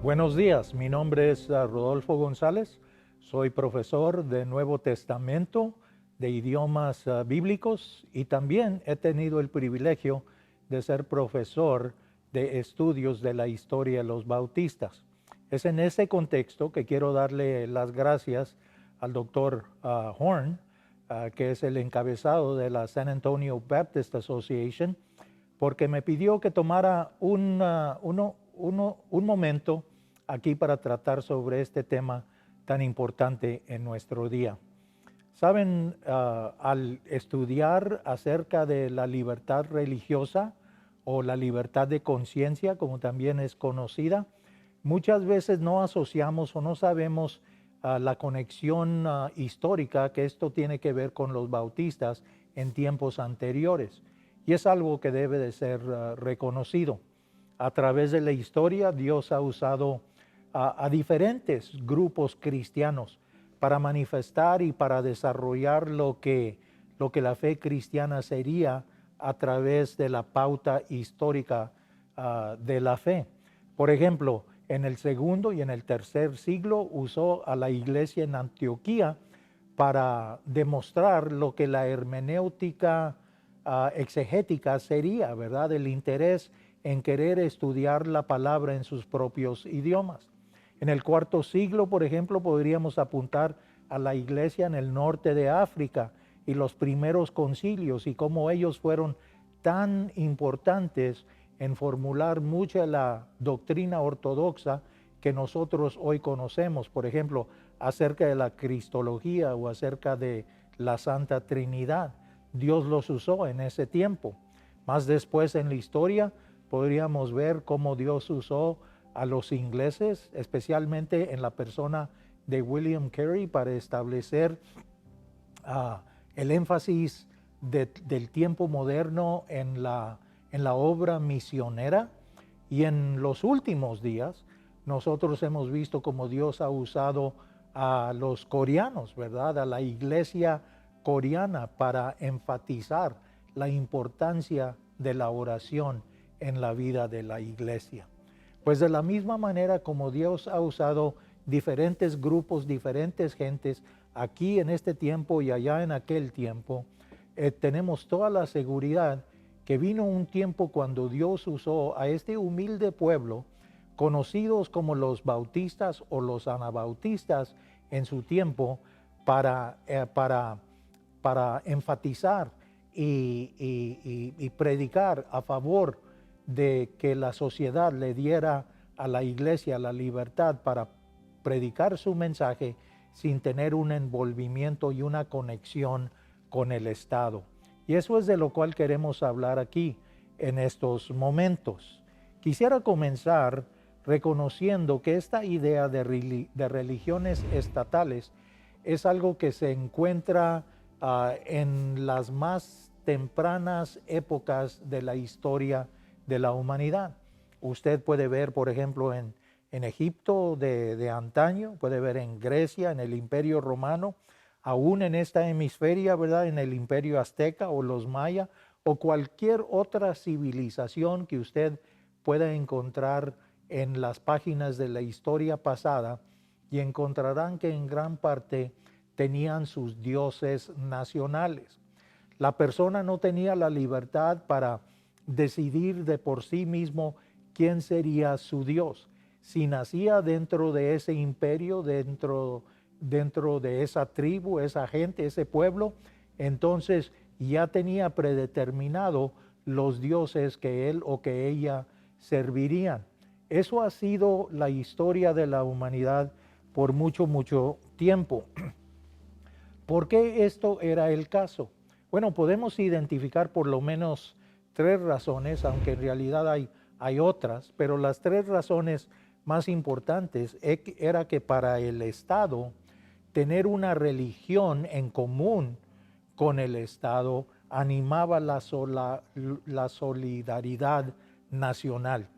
Buenos días, mi nombre es Rodolfo González, soy profesor de Nuevo Testamento, de idiomas bíblicos y también he tenido el privilegio de ser profesor de estudios de la historia de los bautistas. Es en ese contexto que quiero darle las gracias al doctor Horn, que es el encabezado de la San Antonio Baptist Association, porque me pidió que tomara un momento aquí para tratar sobre este tema tan importante en nuestro día. Saben, al estudiar acerca de la libertad religiosa o la libertad de conciencia, como también es conocida, muchas veces no asociamos o no sabemos la conexión histórica que esto tiene que ver con los bautistas en tiempos anteriores. Y es algo que debe de ser reconocido. A través de la historia, Dios ha usado a diferentes grupos cristianos para manifestar y para desarrollar lo que la fe cristiana sería a través de la pauta histórica de la fe. Por ejemplo, en el segundo y en el tercer siglo usó a la iglesia en Antioquía para demostrar lo que la hermenéutica exegética sería, ¿verdad? El interés en querer estudiar la palabra en sus propios idiomas. En el cuarto siglo, por ejemplo, podríamos apuntar a la iglesia en el norte de África y los primeros concilios y cómo ellos fueron tan importantes en formular mucha de la doctrina ortodoxa que nosotros hoy conocemos, por ejemplo, acerca de la cristología o acerca de la Santa Trinidad. Dios los usó en ese tiempo. Más después en la historia podríamos ver cómo Dios usó a los ingleses, especialmente en la persona de William Carey, para establecer el énfasis del tiempo moderno en la obra misionera. Y en los últimos días nosotros hemos visto cómo Dios ha usado a los coreanos, ¿verdad? A la iglesia coreana para enfatizar la importancia de la oración en la vida de la iglesia. Pues de la misma manera como Dios ha usado diferentes grupos, diferentes gentes, aquí en este tiempo y allá en aquel tiempo, tenemos toda la seguridad que vino un tiempo cuando Dios usó a este humilde pueblo, conocidos como los bautistas o los anabautistas en su tiempo, para enfatizar y predicar a favor de que la sociedad le diera a la iglesia la libertad para predicar su mensaje sin tener un envolvimiento y una conexión con el Estado. Y eso es de lo cual queremos hablar aquí en estos momentos. Quisiera comenzar reconociendo que esta idea de religiones estatales es algo que se encuentra en las más tempranas épocas de la historia de la humanidad. Usted puede ver, por ejemplo, en Egipto de antaño, puede ver en Grecia, en el Imperio Romano, aún en esta hemisferia, ¿verdad? En el Imperio Azteca o los Maya o cualquier otra civilización que usted pueda encontrar en las páginas de la historia pasada, y encontrarán que en gran parte tenían sus dioses nacionales. La persona no tenía la libertad para decidir de por sí mismo quién sería su Dios. Si nacía dentro de ese imperio, dentro de esa tribu, esa gente, ese pueblo, entonces ya tenía predeterminado los dioses que él o que ella servirían. Eso ha sido la historia de la humanidad por mucho, mucho tiempo. ¿Por qué esto era el caso? Bueno, podemos identificar por lo menos tres razones, aunque en realidad hay otras, pero las tres razones más importantes era que para el Estado tener una religión en común con el Estado animaba la solidaridad nacional.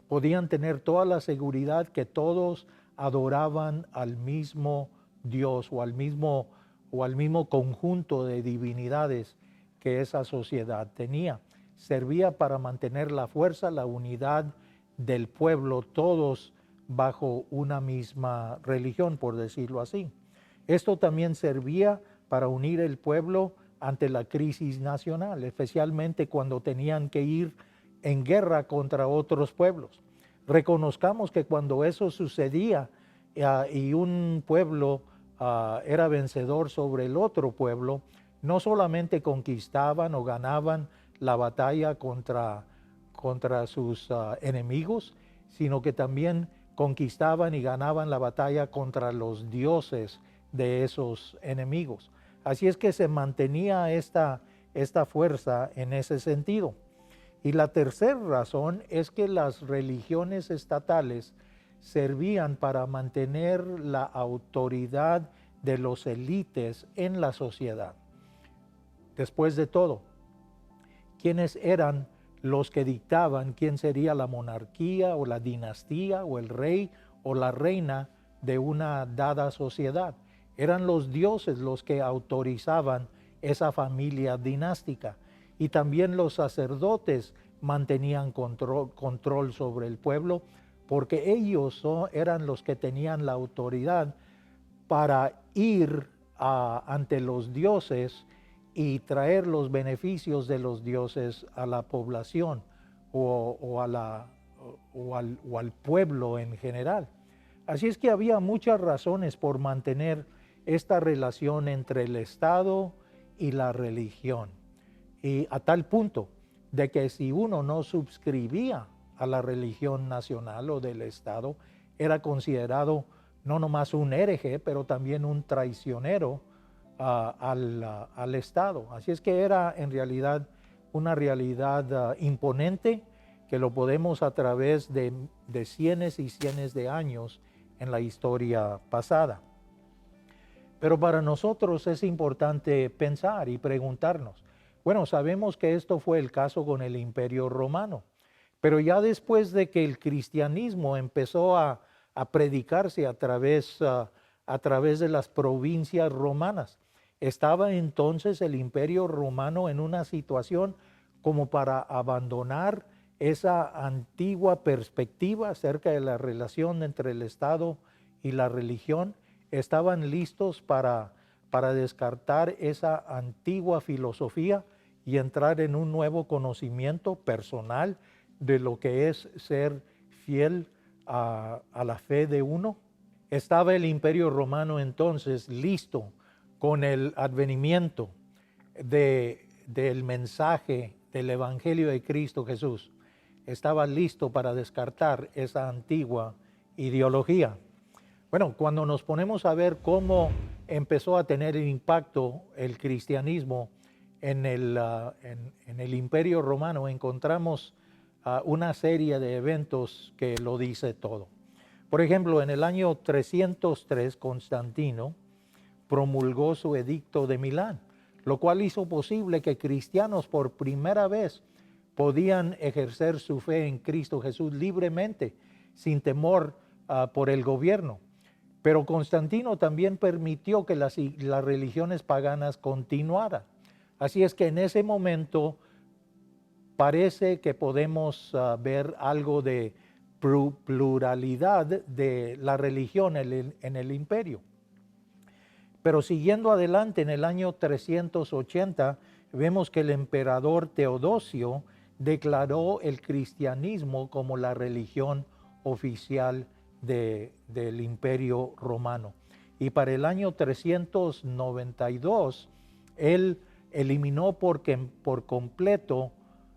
Podían tener toda la seguridad que todos adoraban al mismo Dios o al mismo conjunto de divinidades que esa sociedad tenía. Servía para mantener la fuerza, la unidad del pueblo, todos bajo una misma religión, por decirlo así. Esto también servía para unir el pueblo ante la crisis nacional, especialmente cuando tenían que ir en guerra contra otros pueblos. Reconozcamos que cuando eso sucedía y un pueblo era vencedor sobre el otro pueblo, no solamente conquistaban o ganaban la batalla contra sus enemigos, sino que también conquistaban y ganaban la batalla contra los dioses de esos enemigos. Así es que se mantenía esta fuerza en ese sentido. Y la tercera razón es que las religiones estatales servían para mantener la autoridad de los élites en la sociedad. Después de todo, ¿quiénes eran los que dictaban quién sería la monarquía o la dinastía o el rey o la reina de una dada sociedad? Eran los dioses los que autorizaban esa familia dinástica, y también los sacerdotes mantenían control sobre el pueblo, porque ellos eran los que tenían la autoridad para ir ante los dioses y traer los beneficios de los dioses a la población o al pueblo en general. Así es que había muchas razones por mantener esta relación entre el Estado y la religión, y a tal punto de que si uno no suscribía a la religión nacional o del Estado, era considerado no nomás un hereje, pero también un traicionero al Estado. Así es que era en realidad una realidad imponente, que lo podemos a través de cienes y cienes de años en la historia pasada. Pero para nosotros es importante pensar y preguntarnos, bueno, sabemos que esto fue el caso con el Imperio Romano, pero ya después de que el cristianismo empezó a predicarse a través de las provincias romanas, ¿estaba entonces el Imperio Romano en una situación como para abandonar esa antigua perspectiva acerca de la relación entre el Estado y la religión? ¿Estaban listos para descartar esa antigua filosofía y entrar en un nuevo conocimiento personal de lo que es ser fiel a la fe de uno? ¿Estaba el Imperio Romano entonces listo con el advenimiento del mensaje del Evangelio de Cristo Jesús? ¿Estaba listo para descartar esa antigua ideología? Bueno, cuando nos ponemos a ver cómo empezó a tener el impacto el cristianismo en el Imperio Romano, encontramos una serie de eventos que lo dice todo. Por ejemplo, en el año 303, Constantino promulgó su edicto de Milán, lo cual hizo posible que cristianos por primera vez podían ejercer su fe en Cristo Jesús libremente, sin temor por el gobierno. Pero Constantino también permitió que las religiones paganas continuaran. Así es que en ese momento parece que podemos ver algo de pluralidad de la religión en el imperio. Pero siguiendo adelante, en el año 380, vemos que el emperador Teodosio declaró el cristianismo como la religión oficial del Imperio Romano. Y para el año 392, él eliminó por completo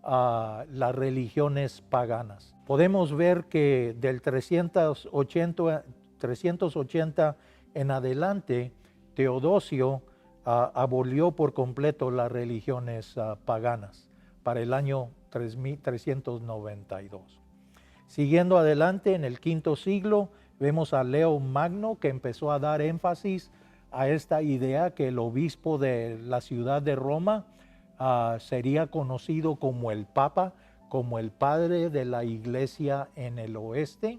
las religiones paganas. Podemos ver que del 380 en adelante, Teodosio abolió por completo las religiones paganas para el año 392. Siguiendo adelante, en el V siglo, vemos a Leo Magno, que empezó a dar énfasis a esta idea que el obispo de la ciudad de Roma sería conocido como el Papa, como el padre de la iglesia en el oeste.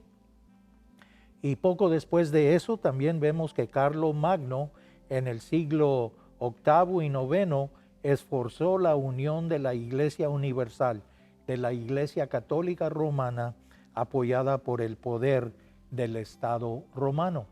Y poco después de eso también vemos que Carlo Magno, en el siglo VIII y IX, esforzó la unión de la Iglesia Universal, de la Iglesia Católica Romana, apoyada por el poder del Estado romano.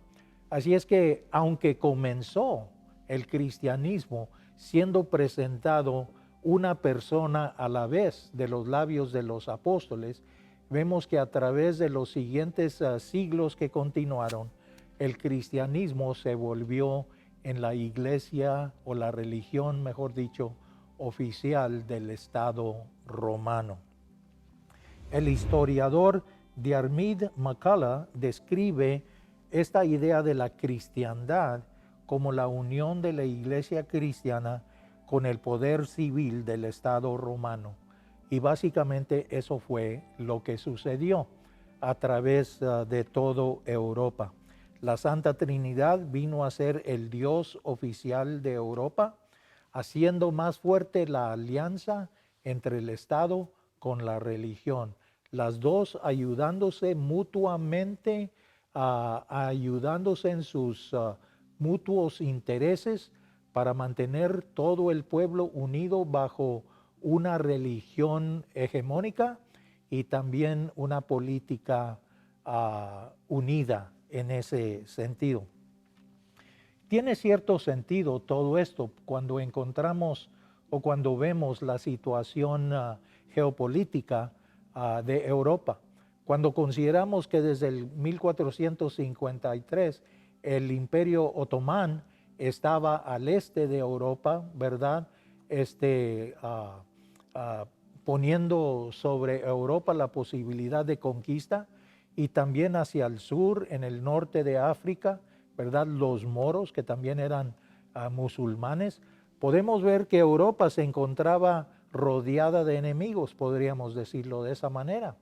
Así es que, aunque comenzó el cristianismo siendo presentado una persona a la vez de los labios de los apóstoles, vemos que a través de los siguientes siglos que continuaron, el cristianismo se volvió en la iglesia o la religión, mejor dicho, oficial del Estado romano. El historiador Diarmid MacCulloch describe esta idea de la cristiandad como la unión de la iglesia cristiana con el poder civil del Estado romano. Y básicamente eso fue lo que sucedió a través de toda Europa. La Santa Trinidad vino a ser el Dios oficial de Europa, haciendo más fuerte la alianza entre el Estado con la religión. Las dos ayudándose mutuamente, ayudándose en sus mutuos intereses para mantener todo el pueblo unido bajo una religión hegemónica y también una política unida en ese sentido. Tiene cierto sentido todo esto cuando encontramos o cuando vemos la situación geopolítica de Europa. Cuando consideramos que desde el 1453 el Imperio Otomán estaba al este de Europa, ¿verdad? Poniendo sobre Europa la posibilidad de conquista, y también hacia el sur, en el norte de África, ¿verdad? Los moros, que también eran musulmanes. Podemos ver que Europa se encontraba rodeada de enemigos, podríamos decirlo de esa manera.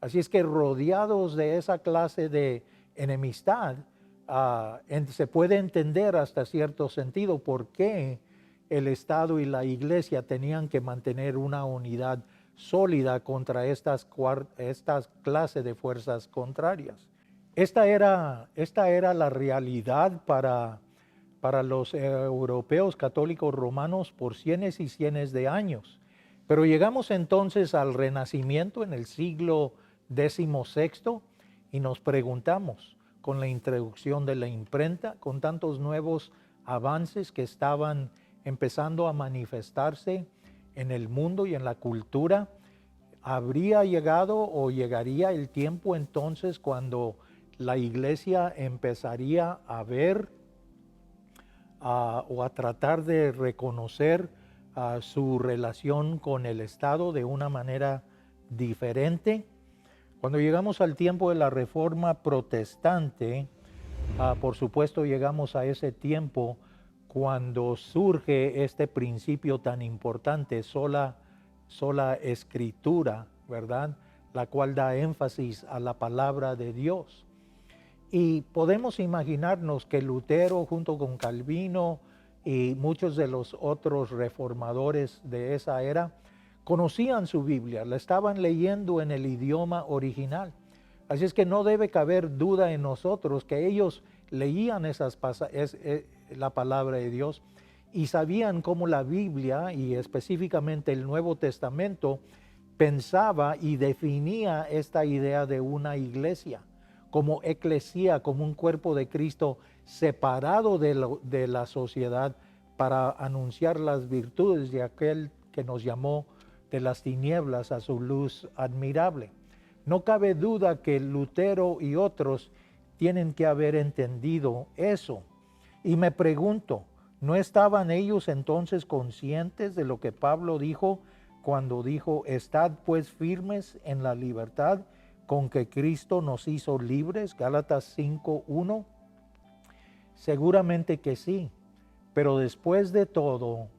Así es que rodeados de esa clase de enemistad, se puede entender hasta cierto sentido por qué el Estado y la Iglesia tenían que mantener una unidad sólida contra estas clases de fuerzas contrarias. Esta era la realidad para los europeos católicos romanos por cienes y cienes de años. Pero llegamos entonces al Renacimiento en el siglo XVI y nos preguntamos, con la introducción de la imprenta, con tantos nuevos avances que estaban empezando a manifestarse en el mundo y en la cultura, ¿habría llegado o llegaría el tiempo entonces cuando la Iglesia empezaría a ver o a tratar de reconocer su relación con el Estado de una manera diferente? Cuando llegamos al tiempo de la Reforma Protestante, por supuesto llegamos a ese tiempo cuando surge este principio tan importante, sola escritura, ¿verdad? La cual da énfasis a la palabra de Dios. Y podemos imaginarnos que Lutero, junto con Calvino y muchos de los otros reformadores de esa era, conocían su Biblia, la estaban leyendo en el idioma original. Así es que no debe caber duda en nosotros que ellos leían la palabra de Dios y sabían cómo la Biblia y específicamente el Nuevo Testamento pensaba y definía esta idea de una iglesia como eclesía, como un cuerpo de Cristo separado de la sociedad para anunciar las virtudes de aquel que nos llamó de las tinieblas a su luz admirable. No cabe duda que Lutero y otros tienen que haber entendido eso. Y me pregunto, ¿no estaban ellos entonces conscientes de lo que Pablo dijo cuando dijo, estad pues firmes en la libertad con que Cristo nos hizo libres? Gálatas 5:1. Seguramente que sí, pero después de todo,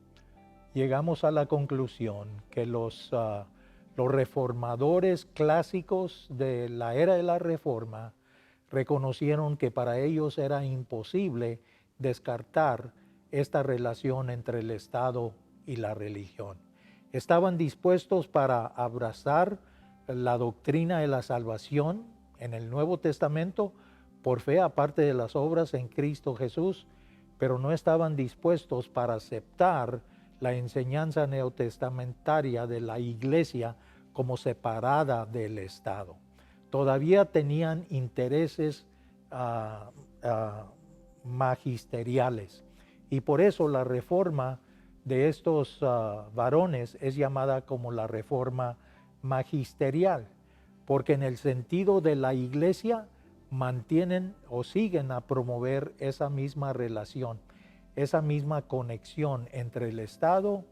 llegamos a la conclusión que los reformadores clásicos de la era de la Reforma reconocieron que para ellos era imposible descartar esta relación entre el Estado y la religión. Estaban dispuestos para abrazar la doctrina de la salvación en el Nuevo Testamento por fe, aparte de las obras en Cristo Jesús, pero no estaban dispuestos para aceptar la enseñanza neotestamentaria de la Iglesia como separada del Estado. todavía tenían intereses magisteriales. Y por eso la reforma de estos varones es llamada como la reforma magisterial, porque en el sentido de la iglesia mantienen o siguen a promover esa misma relación, esa misma conexión entre el Estado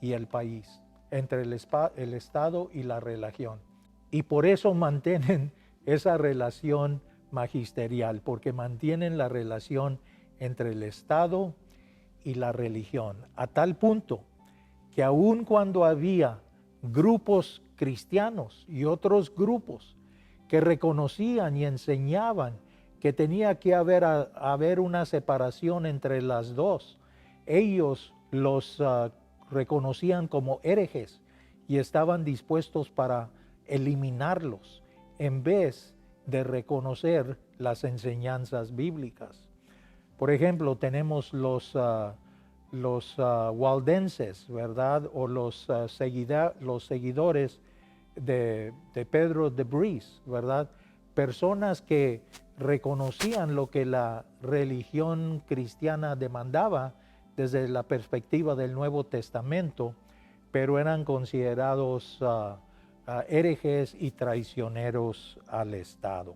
y el país, entre el Estado y la religión. Y por eso mantienen esa relación magisterial, porque mantienen la relación entre el Estado y la religión, a tal punto que aun cuando había grupos cristianos y otros grupos que reconocían y enseñaban que tenía que haber una separación entre las dos, ellos los reconocían como herejes y estaban dispuestos para eliminarlos en vez de reconocer las enseñanzas bíblicas. Por ejemplo, tenemos los waldenses, ¿verdad? O los seguidores de Pedro de Bris, ¿verdad? Personas que reconocían lo que la religión cristiana demandaba desde la perspectiva del Nuevo Testamento, pero eran considerados herejes y traicioneros al Estado.